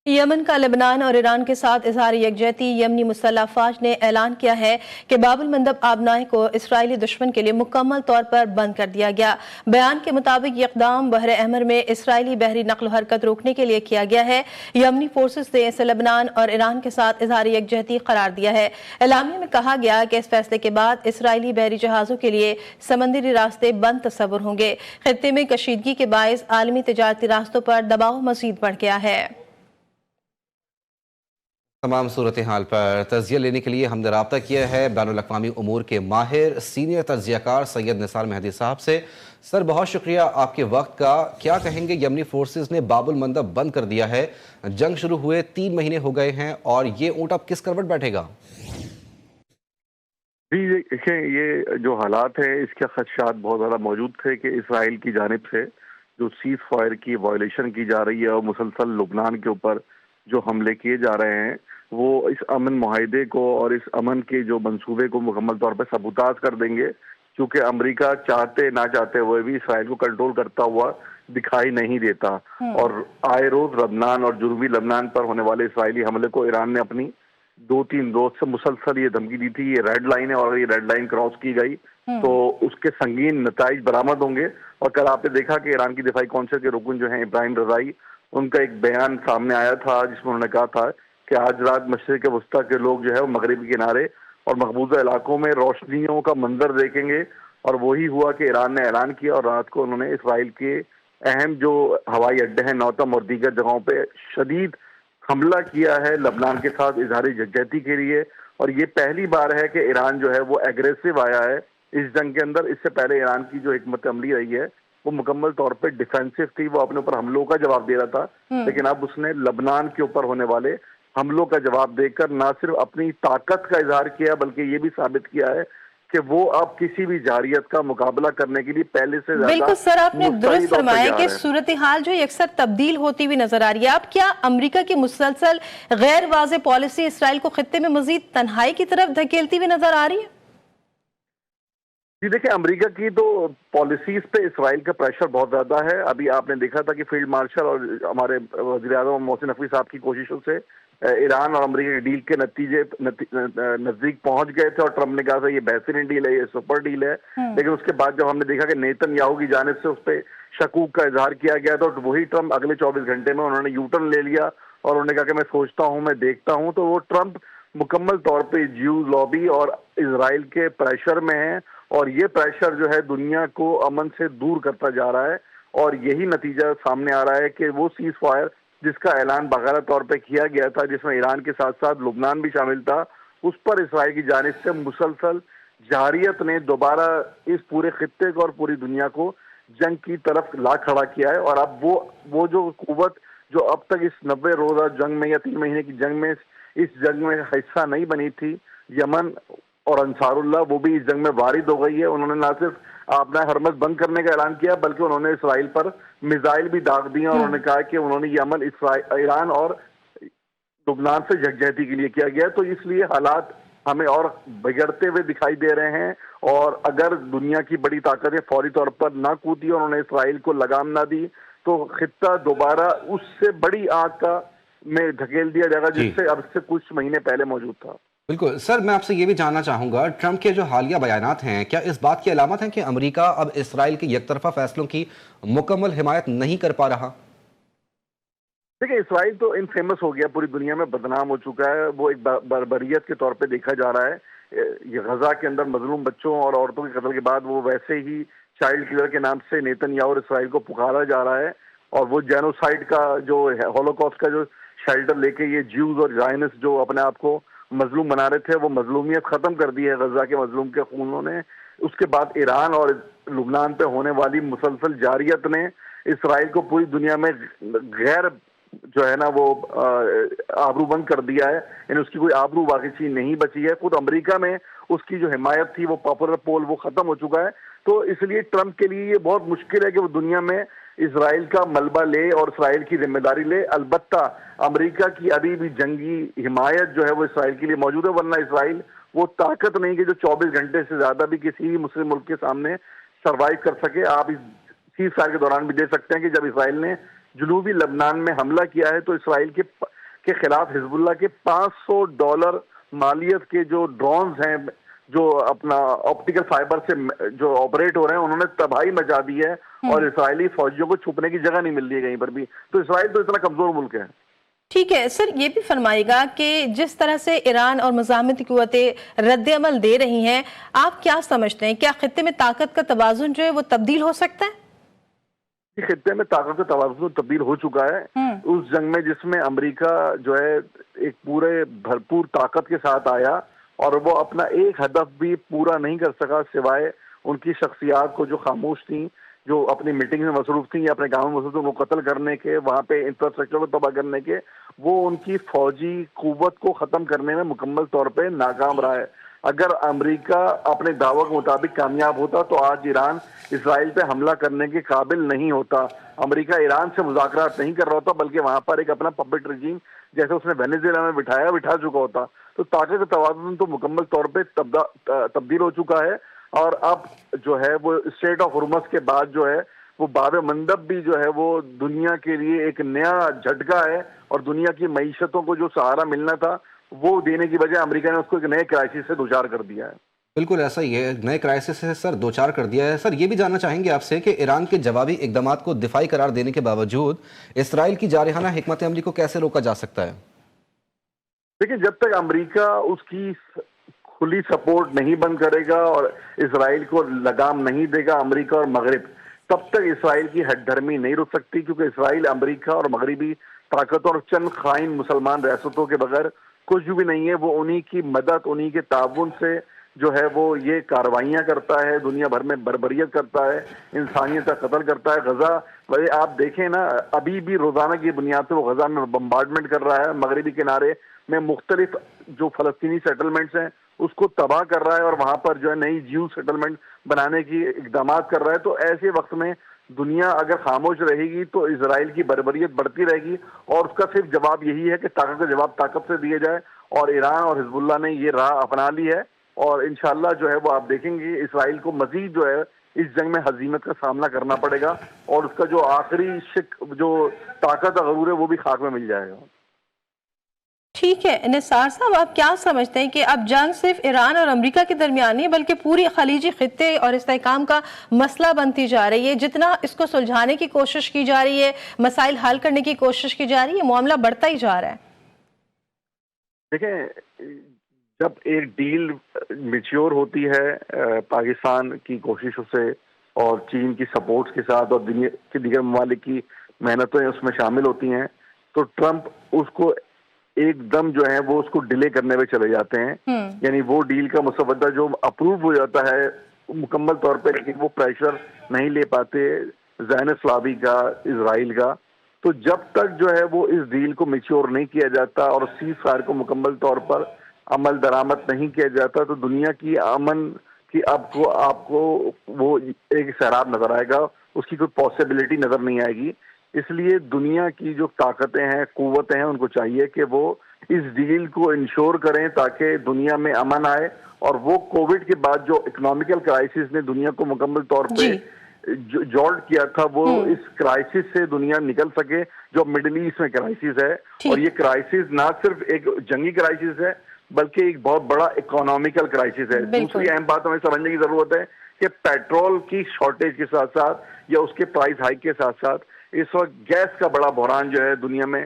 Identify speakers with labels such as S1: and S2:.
S1: یمن کا لبنان اور ایران کے ساتھ اظہار یکجہتی۔ یمنی مسلح افواج نے اعلان کیا ہے کہ باب المندب آبنائے کو اسرائیلی دشمن کے لیے مکمل طور پر بند کر دیا گیا۔ بیان کے مطابق یہ اقدام بحر احمر میں اسرائیلی بحری نقل و حرکت روکنے کے لیے کیا گیا ہے۔ یمنی فورسز نے اسے لبنان اور ایران کے ساتھ اظہار یکجہتی قرار دیا ہے۔ اعلامیہ میں کہا گیا کہ اس فیصلے کے بعد اسرائیلی بحری جہازوں کے لیے سمندری راستے بند تصور ہوں گے۔ خطے میں کشیدگی کے باعث عالمی تجارتی راستوں پر دباؤ مزید بڑھ گیا ہے۔
S2: تمام صورتحال پر تجزیہ لینے کے لیے ہم نے رابطہ کیا ہے بین الاقوامی امور کے ماہر سینئر تجزیہ کار سید نثار مہدی صاحب سے۔ سر بہت شکریہ آپ کے وقت کا۔ کیا کہیں گے، یمنی فورسز نے باب المندب بند کر دیا ہے، جنگ شروع ہوئے 3 مہینے ہو گئے ہیں، اور یہ اونٹ اب کس کروٹ بیٹھے گا؟
S3: جی دیکھیں، یہ جو حالات ہیں اس کے خدشات بہت زیادہ موجود تھے کہ اسرائیل کی جانب سے جو سیز فائر کی وائلیشن کی جا رہی ہے اور مسلسل لبنان کے اوپر جو حملے کیے جا رہے ہیں، وہ اس امن معاہدے کو اور اس امن کے جو منصوبے کو مکمل طور پہ سبوتاژ کر دیں گے، کیونکہ امریکہ چاہتے نہ چاہتے ہوئے بھی اسرائیل کو کنٹرول کرتا ہوا دکھائی نہیں دیتا۔ اور آئے روز لبنان اور جنوبی لبنان پر ہونے والے اسرائیلی حملے کو ایران نے اپنی 2-3 روز سے مسلسل یہ دھمکی دی تھی، یہ ریڈ لائن ہے، اور یہ ریڈ لائن کراس کی گئی تو اس کے سنگین نتائج برآمد ہوں گے۔ اور کل آپ نے دیکھا کہ ایران کی دفاعی کونسل کے رکن جو ہیں ابراہیم رضائی، ان کا ایک بیان سامنے آیا تھا جس میں انہوں نے کہا تھا کہ آج رات مشرق وسطیٰ کے لوگ جو ہے وہ مغربی کنارے اور مقبوضہ علاقوں میں روشنیوں کا منظر دیکھیں گے۔ اور وہی ہوا کہ ایران نے اعلان کیا اور رات کو انہوں نے اسرائیل کے اہم جو ہوائی اڈے ہیں نوتم اور دیگر جگہوں پہ شدید حملہ کیا ہے لبنان کے ساتھ اظہار یکجہتی کے لیے۔ اور یہ پہلی بار ہے کہ ایران جو ہے وہ ایگریسو آیا ہے اس جنگ کے اندر۔ اس سے پہلے ایران کی جو حکمت عملی رہی ہے وہ مکمل طور پہ ڈیفینسو تھی، وہ اپنے اوپر حملوں کا جواب دے رہا تھا، لیکن اب اس نے لبنان کے اوپر ہونے والے حملوں کا جواب دے کر نہ صرف اپنی طاقت کا اظہار کیا بلکہ یہ بھی ثابت کیا ہے کہ وہ اب کسی بھی جارحیت کا مقابلہ کرنے کے لیے پہلے سے زیادہ
S1: بالکل سر، آپ نے درست فرمایا کہ صورتحال جو اکثر تبدیل ہوتی ہوئی نظر آ رہی ہے۔ اب کیا امریکہ کی مسلسل غیر واضح پالیسی اسرائیل کو خطے میں مزید تنہائی کی طرف دھکیلتی ہوئی نظر آ رہی ہے؟
S3: جی دیکھیں، امریکہ کی تو پالیسیز پہ اسرائیل کا پریشر بہت زیادہ ہے۔ ابھی آپ نے دیکھا تھا کہ فیلڈ مارشل اور ہمارے وزیر اعظم محسن نقوی صاحب کی کوششوں سے ایران اور امریکہ کے ڈیل کے نتیجے نزدیک پہنچ گئے تھے، اور ٹرمپ نے کہا تھا یہ بہترین ڈیل ہے، یہ سپر ڈیل ہے۔ لیکن اس کے بعد جب ہم نے دیکھا کہ نیتن یاہو کی جانب سے اس پہ شکوک کا اظہار کیا گیا تو وہی ٹرمپ اگلے 24 گھنٹے میں انہوں نے یو ٹرن لے لیا اور انہوں نے کہا کہ میں سوچتا ہوں، میں دیکھتا ہوں۔ تو وہ ٹرمپ مکمل طور پہ جیو لابی اور اسرائیل کے پریشر میں ہیں، اور یہ پریشر جو ہے دنیا کو امن سے دور کرتا جا رہا ہے۔ اور یہی نتیجہ سامنے آ رہا ہے کہ وہ سیز فائر جس کا اعلان باقاعدہ طور پہ کیا گیا تھا، جس میں ایران کے ساتھ ساتھ لبنان بھی شامل تھا، اس پر اسرائیل کی جانب سے مسلسل جارحیت نے دوبارہ اس پورے خطے کو اور پوری دنیا کو جنگ کی طرف لا کھڑا کیا ہے۔ اور اب وہ جو قوت جو اب تک اس 90 روزہ جنگ میں یا 3 مہینے کی جنگ میں اس جنگ میں حصہ نہیں بنی تھی، یمن اور انصار اللہ، وہ بھی اس جنگ میں وارد ہو گئی ہے۔ انہوں نے نہ صرف اپنا حرمز بند کرنے کا اعلان کیا بلکہ انہوں نے اسرائیل پر میزائل بھی داغ دیے، اور انہوں نے کہا کہ انہوں نے یہ عمل ایران اور لبنان سے یکجہتی کے لیے کیا گیا۔ تو اس لیے حالات ہمیں اور بگڑتے ہوئے دکھائی دے رہے ہیں، اور اگر دنیا کی بڑی طاقتیں فوری طور پر نہ کودی اور انہوں نے اسرائیل کو لگام نہ دی تو خطہ دوبارہ اس سے بڑی آگ کا میں دھکیل دیا جائے گا جس سے اب سے کچھ مہینے پہلے موجود تھا۔
S2: بالکل سر، میں آپ سے یہ بھی جاننا چاہوں گا، ٹرمپ کے جو حالیہ بیانات ہیں کیا اس بات کی علامت ہیں کہ امریکہ اب اسرائیل کے یک طرفہ فیصلوں کی مکمل حمایت نہیں کر پا رہا؟
S3: دیکھیں، اسرائیل تو انفیمس ہو گیا، پوری دنیا میں بدنام ہو چکا ہے، وہ ایک بربریت کے طور پہ دیکھا جا رہا ہے۔ یہ غزہ کے اندر مظلوم بچوں اور عورتوں کے قتل کے بعد وہ ویسے ہی چائلڈ کلر کے نام سے نیتن یاہو اور اسرائیل کو پکارا جا رہا ہے، اور وہ جینوسائیڈ کا جو ہولوکاسٹ کا جو شیلٹر لے کے یہ جیوز اور زائنسٹ جو اپنے آپ کو مظلوم بنا رہے تھے، وہ مظلومیت ختم کر دی ہے غزہ کے مظلوم کے خونوں نے۔ اس کے بعد ایران اور لبنان پہ ہونے والی مسلسل جارحیت نے اسرائیل کو پوری دنیا میں غیر جو ہے نا وہ آبرو بند کر دیا ہے، یعنی اس کی کوئی آبرو باقی چیز نہیں بچی ہے۔ خود امریکہ میں اس کی جو حمایت تھی وہ پاپولر پول وہ ختم ہو چکا ہے۔ تو اس لیے ٹرمپ کے لیے یہ بہت مشکل ہے کہ وہ دنیا میں اسرائیل کا ملبہ لے اور اسرائیل کی ذمہ داری لے۔ البتہ امریکہ کی ابھی بھی جنگی حمایت جو ہے وہ اسرائیل کے لیے موجود ہے، ورنہ اسرائیل وہ طاقت نہیں کہ جو 24 گھنٹے سے زیادہ بھی کسی مسلم ملک کے سامنے سروائیو کر سکے۔ آپ اس سیز فائر کے دوران بھی دیکھ سکتے ہیں کہ جب اسرائیل نے جنوبی لبنان میں حملہ کیا ہے تو اسرائیل کے کے خلاف حزب اللہ کے $500 مالیت کے جو ڈرونز ہیں جو اپنا آپٹیکل فائبر سے جو آپریٹ ہو رہے ہیں، انہوں نے تباہی مچا دی ہے اور اسرائیلی فوجیوں کو چھپنے کی جگہ نہیں مل رہی ہے کہیں پر بھی. تو اسرائیل تو اتنا کمزور ملک ہے.
S1: ٹھیک ہے سر، یہ بھی فرمائے گا کہ جس طرح سے ایران اور مزاحمتی قوتیں رد عمل دے رہی ہیں، آپ کیا سمجھتے ہیں، کیا خطے میں طاقت کا توازن جو ہے وہ تبدیل ہو سکتا ہے؟
S3: خطے میں طاقت کا توازن تبدیل ہو چکا ہے. اس جنگ میں جس میں امریکہ جو ہے ایک پورے بھرپور طاقت کے ساتھ آیا اور وہ اپنا ایک ہدف بھی پورا نہیں کر سکا سوائے ان کی شخصیات کو جو خاموش تھیں، جو اپنی میٹنگ میں مصروف تھیں یا اپنے گاؤں میں مصروف تھیں، ان کو قتل کرنے کے، وہاں پہ انفراسٹرکچر کو تباہ کرنے کے، وہ ان کی فوجی قوت کو ختم کرنے میں مکمل طور پہ ناکام رہا ہے. اگر امریکہ اپنے دعووں کے مطابق کامیاب ہوتا تو آج ایران اسرائیل پہ حملہ کرنے کے قابل نہیں ہوتا. امریکہ ایران سے مذاکرات نہیں کر رہا ہوتا بلکہ وہاں پر ایک اپنا پپٹ رجیم جیسے اس نے وینیزویلا میں بٹھا چکا ہوتا. تو طاقت کا توازن تو مکمل طور پہ تبدیل ہو چکا ہے اور اب جو ہے وہ اسٹریٹ آف ہرمز کے بعد جو ہے وہ باب مندب بھی جو ہے وہ دنیا کے لیے ایک نیا جھٹکا ہے اور دنیا کی معیشتوں کو جو سہارا ملنا تھا وہ دینے کی بجائے امریکہ نے اس کو ایک نئے کرائسس سے دوچار کر دیا ہے.
S2: بالکل ایسا ہی ہے، نئے کرائسس سے سر دوچار کر دیا ہے. سر یہ بھی جاننا چاہیں گے آپ سے کہ ایران کے جوابی اقدامات کو دفاعی قرار دینے کے باوجود اسرائیل کی جارحانہ حکمت عملی کو کیسے روکا جا سکتا ہے؟
S3: دیکھیں، جب تک امریکہ اس کی کھلی سپورٹ نہیں بند کرے گا اور اسرائیل کو لگام نہیں دے گا امریکہ اور مغرب، تب تک اسرائیل کی ہٹ دھرمی نہیں رک سکتی، کیونکہ اسرائیل امریکہ اور مغربی طاقتوں اور چند خائن مسلمان ریاستوں کے بغیر کچھ بھی نہیں ہے. وہ انہی کی مدد، انہی کے تعاون سے جو ہے وہ یہ کاروائیاں کرتا ہے، دنیا بھر میں بربریت کرتا ہے، انسانیت کا قتل کرتا ہے. غزہ وجہ آپ دیکھیں نا، ابھی بھی روزانہ کی بنیاد پہ وہ غزہ میں بمبارڈمنٹ کر رہا ہے، مغربی کنارے میں مختلف جو فلسطینی سیٹلمنٹس ہیں اس کو تباہ کر رہا ہے اور وہاں پر جو ہے نئی جیو سیٹلمنٹ بنانے کی اقدامات کر رہا ہے. تو ایسے وقت میں دنیا اگر خاموش رہے گی تو اسرائیل کی بربریت بڑھتی رہے گی اور اس کا صرف جواب یہی ہے کہ طاقت کا جواب طاقت سے دیا جائے. اور ایران اور حزب اللہ نے یہ راہ اپنا لی ہے اور انشاءاللہ جو ہے وہ آپ دیکھیں گے اسرائیل کو مزید جو ہے اس جنگ میں ہزیمت کا سامنا کرنا پڑے گا اور اس کا جو آخری جو طاقت کا غرور ہے وہ بھی خاک میں مل جائے گا.
S1: ٹھیک ہے نثار صاحب، آپ کیا سمجھتے ہیں کہ اب جنگ صرف ایران اور امریکہ کے درمیان نہیں بلکہ پوری خلیجی خطے اور استحکام کا مسئلہ بنتی جا رہی ہے؟ جتنا اس کو سلجھانے کی کوشش کی جا رہی ہے، مسائل حل کرنے کی کوشش کی جا رہی ہے، معاملہ بڑھتا ہی جا رہا ہے.
S3: دیکھیں، جب ایک ڈیل میچیور ہوتی ہے پاکستان کی کوششوں سے اور چین کی سپورٹ کے ساتھ اور دنیا کے دیگر ممالک کی محنتیں اس میں شامل ہوتی ہیں، تو ٹرمپ اس کو ایک دم جو ہے وہ اس کو ڈیلے کرنے میں چلے جاتے ہیں. یعنی وہ ڈیل کا مسودہ جو اپروو ہو جاتا ہے مکمل طور پہ، لیکن وہ پریشر نہیں لے پاتے ذہن اسلامی کا، اسرائیل کا. تو جب تک جو ہے وہ اس ڈیل کو میچور نہیں کیا جاتا اور سیز فائر کو مکمل طور پر عمل درآمد نہیں کیا جاتا تو دنیا کی امن کی آپ کو وہ ایک سیراب نظر آئے گا، اس کی کوئی پاسبلٹی نظر نہیں آئے گی. اس لیے دنیا کی جو طاقتیں ہیں، قوتیں ہیں، ان کو چاہیے کہ وہ اس ڈیل کو انشور کریں تاکہ دنیا میں امن آئے اور وہ کووڈ کے بعد جو اکنامیکل کرائسس نے دنیا کو مکمل طور پہ جولٹ کیا تھا وہ اس کرائسس سے دنیا نکل سکے جو مڈل ایسٹ میں کرائسس ہے. اور یہ کرائسس نہ صرف ایک جنگی کرائسس ہے بلکہ ایک بہت بڑا اکنامیکل کرائسس ہے. دوسری اہم بات ہمیں سمجھنے کی ضرورت ہے کہ پیٹرول کی شارٹیج کے ساتھ ساتھ یا اس کے پرائس ہائیک کے ساتھ ساتھ اس وقت گیس کا بڑا بحران جو ہے دنیا میں